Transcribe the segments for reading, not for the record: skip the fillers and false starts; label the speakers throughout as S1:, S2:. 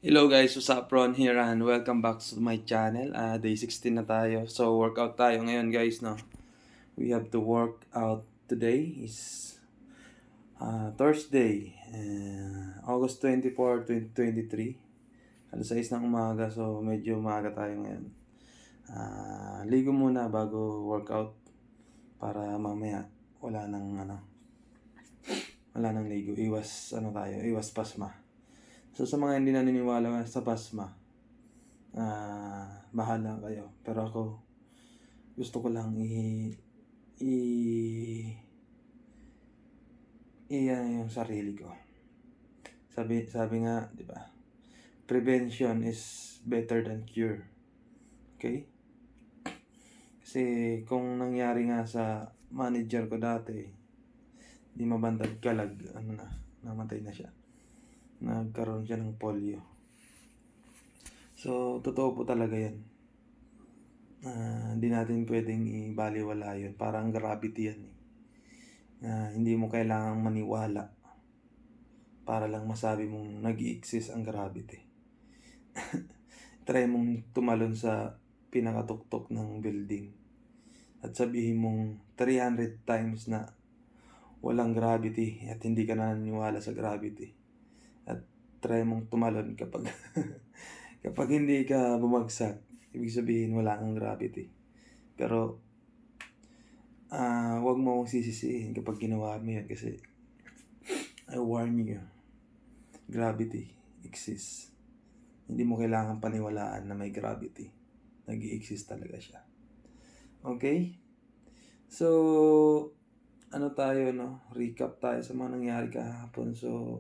S1: Hello guys, what's up? Ron here and welcome back to my channel. Day 16 na tayo. So workout tayo ngayon guys, no. We have to work out today is Thursday, August 24, 2023. Alas 6 ng umaga, so medyo umaga tayo ngayon. Ligo muna bago workout para mamaya wala nang ligo. Iwas pasma. So sa mga hindi naniniwala sa pasma, bahala kayo. Pero ako, gusto ko lang yung sarili ko. Sabi nga, di ba? Prevention is better than cure. Okay? Kasi kung nangyari nga sa manager ko dati, di mabantad kalag, namatay na siya. Nagkaroon siya ng polio. So, totoo po talaga yan. Hindi natin pwedeng ibaliwala yun. Parang gravity yan eh. Hindi mo kailangang maniwala para lang masabi mong nag-i-exist ang gravity. Try mong tumalon sa pinakatuktok ng building at sabihin mong 300 times na walang gravity at hindi ka naniniwala sa gravity. At try mong tumalon kapag kapag hindi ka bumagsak, ibig sabihin wala kang gravity. Pero wag mo akong sisisihin kapag ginawa mo yan kasi I warn you, gravity exists. Hindi mo kailangan paniwalaan na may gravity. Nag-i-exist talaga siya. Okay? So, recap tayo sa mga nangyari kahapon. So,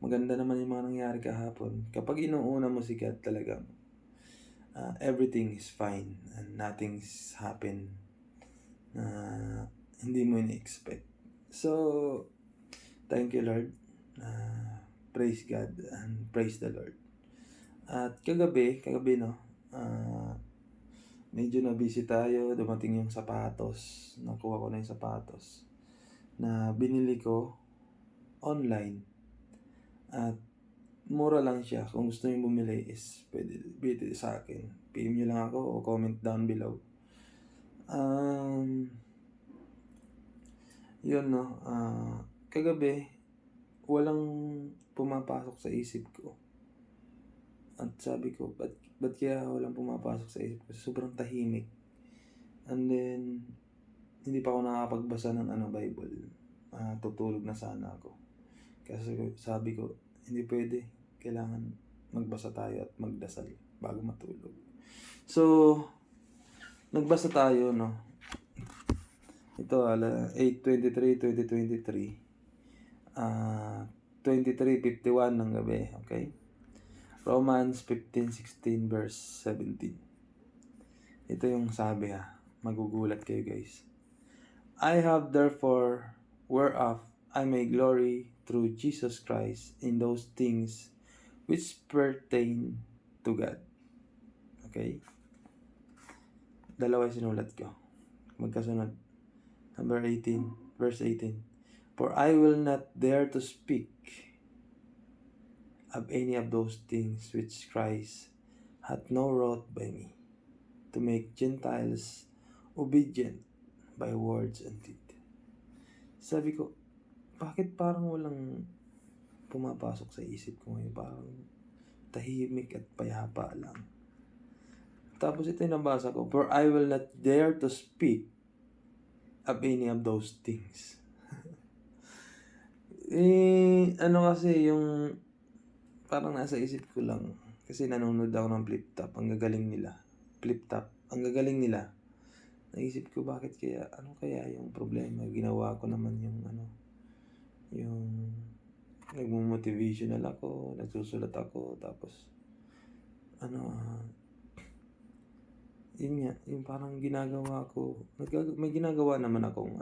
S1: maganda naman yung mga nangyari kahapon. Kapag inuuna mo si God talagang everything is fine and nothing's happened na hindi mo ini-expect. So, thank you Lord. Praise God and praise the Lord. At kagabi medyo na-busy tayo. Dumating yung sapatos. Nakuha ko na yung sapatos na binili ko online. At mura lang siya. Kung gusto niyo bumili is pwede sa akin. PM nyo lang ako o comment down below. Kagabi walang pumapasok sa isip ko. At sabi ko, ba't kaya walang pumapasok sa isip ko? Sobrang tahimik. And then, hindi pa ako nakakapagbasa ng Bible. Tutulog na sana ako. Kasi sabi ko, hindi pwede. Kailangan magbasa tayo at magdasal bago matulog. So, nagbasa tayo, no? Ito, 8/23/2023. 23:51 ng gabi, okay? Romans 15:16 verse 17. Ito yung sabi magugulat kayo guys. I have therefore whereof I may glory through Jesus Christ in those things which pertain to God. Okay? Dalawa sinulat ko. Magkasunod. Number 18, verse 18. For I will not dare to speak of any of those things which Christ hath not wrought by me, to make Gentiles obedient by words and deed. Sabi ko, bakit parang walang pumapasok sa isip ko ngayon? Parang tahimik at payapa lang. Tapos ito yung nabasa ko, for I will not dare to speak of any of those things. Kasi yung parang nasa isip ko lang. Kasi nanonood ako ng Flip Top. Ang gagaling nila. Flip Top. Ang gagaling nila. Naisip ko bakit kaya, ano kaya yung problema? Ginawa ko naman yung nagmo-motivational ako, nagsusulat ako, tapos yun nga, yung parang ginagawa ko, may ginagawa naman akong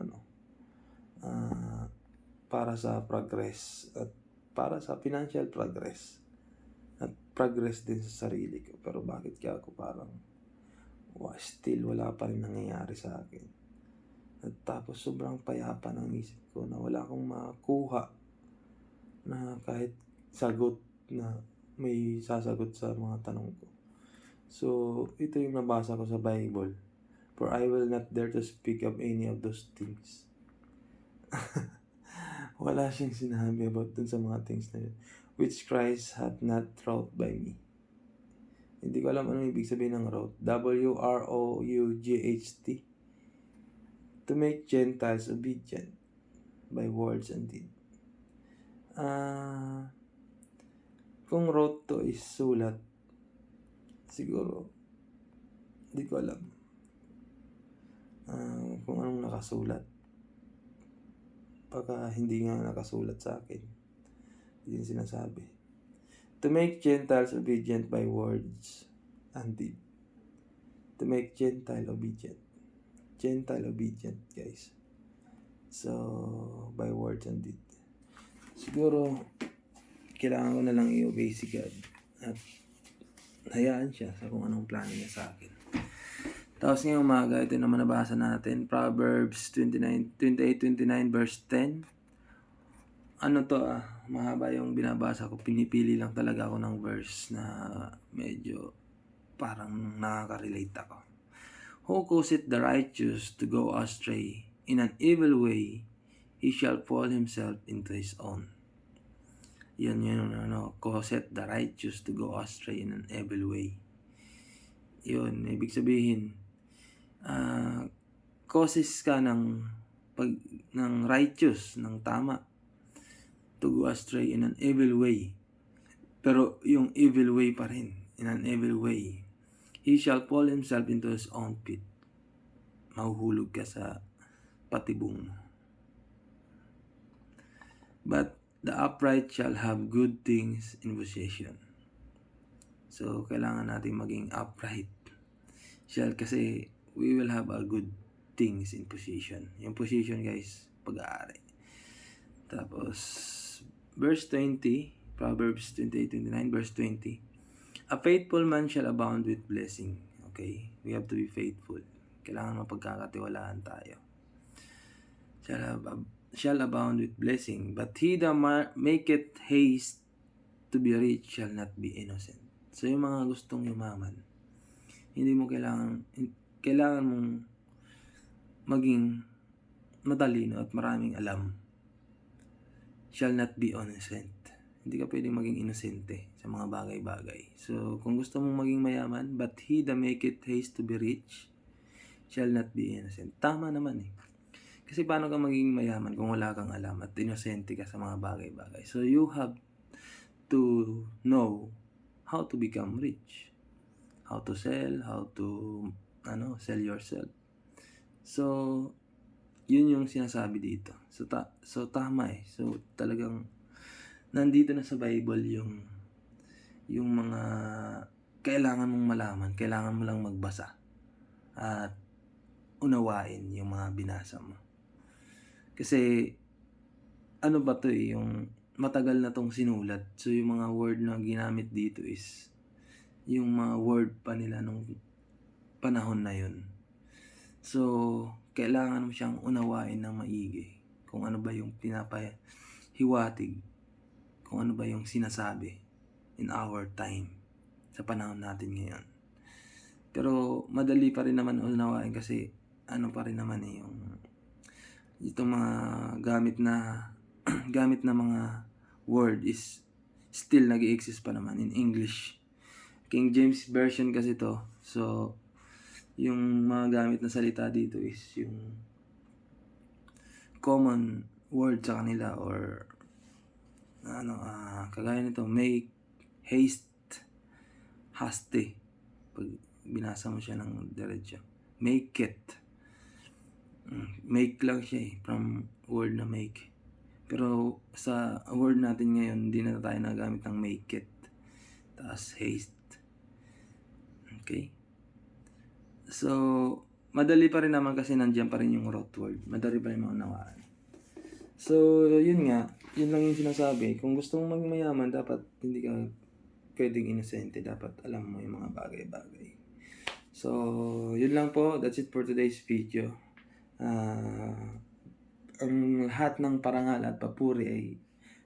S1: para sa progress at para sa financial progress at progress din sa sarili ko. Pero bakit kaya ako parang still wala pa rin nangyayari sa akin? At tapos sobrang payapa ng isip ko na wala akong makuha na kahit sagot na may sasagot sa mga tanong ko. So, ito yung nabasa ko sa Bible. For I will not dare to speak of any of those things. Wala siyang sinabi about dun sa mga things na yun. Which Christ hath not wrought by me. Hindi ko alam ano ibig sabihin ng wrought. W-R-O-U-G-H-T. To make Gentiles obedient by words and deed. Kung wrote to is sulat, siguro, hindi ko alam kung anong nakasulat. Baka hindi nga nakasulat sa akin. Hindi sinasabi. To make Gentiles obedient by words and deed. To make Gentile obedient. Gentile obedient, guys. So, by words and deed. Siguro, kailangan ko na lang i-obey si God. At hayaan siya sa kung anong plano niya sa akin. Tapos ngayong umaga, ito naman nabasa natin. Proverbs 28-29 verse 10. Ano to mahaba yung binabasa ko. Pinipili lang talaga ako ng verse na medyo parang nakaka-relate ako. Who causeth the righteous to go astray in an evil way, he shall fall himself into his own. Yun causeth the righteous to go astray in an evil way. Yun, ibig sabihin, causes ka ng righteous, ng tama, to go astray in an evil way. Pero yung evil way pa rin, in an evil way, he shall fall himself into his own pit. Mahuhulog ka sa patibong mo. But the upright shall have good things in possession. So, kailangan natin maging upright. Shall kasi we will have a good things in possession. Yung possession, guys, pag-aari. Tapos, verse 20, Proverbs 28-29, verse 20. A faithful man shall abound with blessing. Okay? We have to be faithful. Kailangan mapagkakatiwalaan tayo. Shall abound with blessing. But he that maketh haste to be rich shall not be innocent. So, yung mga gustong yumaman, hindi mo kailangan mong maging matalino at maraming alam. Shall not be innocent. Hindi ka pwedeng maging inosente sa mga bagay-bagay. So, kung gusto mong maging mayaman, but he that maketh haste to be rich shall not be innocent. Tama naman eh. Kasi paano ka maging mayaman kung wala kang alam at inosente ka sa mga bagay-bagay? So, you have to know how to become rich. How to sell, how to sell yourself. So, yun yung sinasabi dito. So tama eh. So, talagang nandito na sa Bible yung mga kailangan mong malaman. Kailangan mo lang magbasa at unawain yung mga binasa mo. Kasi, ano ba to eh, yung matagal na tong sinulat. So, yung mga word na ginamit dito is yung mga word pa nila nung panahon na yun. So, kailangan mo siyang unawain ng maigi. Kung ano ba yung pinapahiwatig. Kung ano ba yung sinasabi in our time. Sa panahon natin ngayon. Pero, madali pa rin naman unawain kasi ano pa rin naman eh, yung itong mga gamit na mga word is still nag-i-exist pa naman in English. King James Version kasi to. So, yung mga gamit na salita dito is yung common word sa kanila or kagaya nito, make, haste, haste. Pag binasa mo siya ng diretso. Make it. Make lang siya eh, from word na make. Pero sa word natin ngayon, hindi na tayo nagamit ng make it. Tapos haste. Okay? So, madali pa rin naman kasi nandiyan pa rin yung root word. Madali pa rin maunawaan. So, yun nga. Yun lang yung sinasabi. Kung gusto mong maging mayaman, dapat hindi ka pwedeng inosente. Dapat alam mo yung mga bagay-bagay. So, yun lang po. That's it for today's video. Ang lahat ng parangal at papuri ay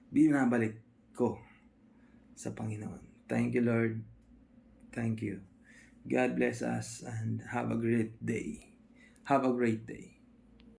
S1: binabalik ko sa Panginoon. Thank you, Lord. Thank you. God bless us and have a great day. Have a great day.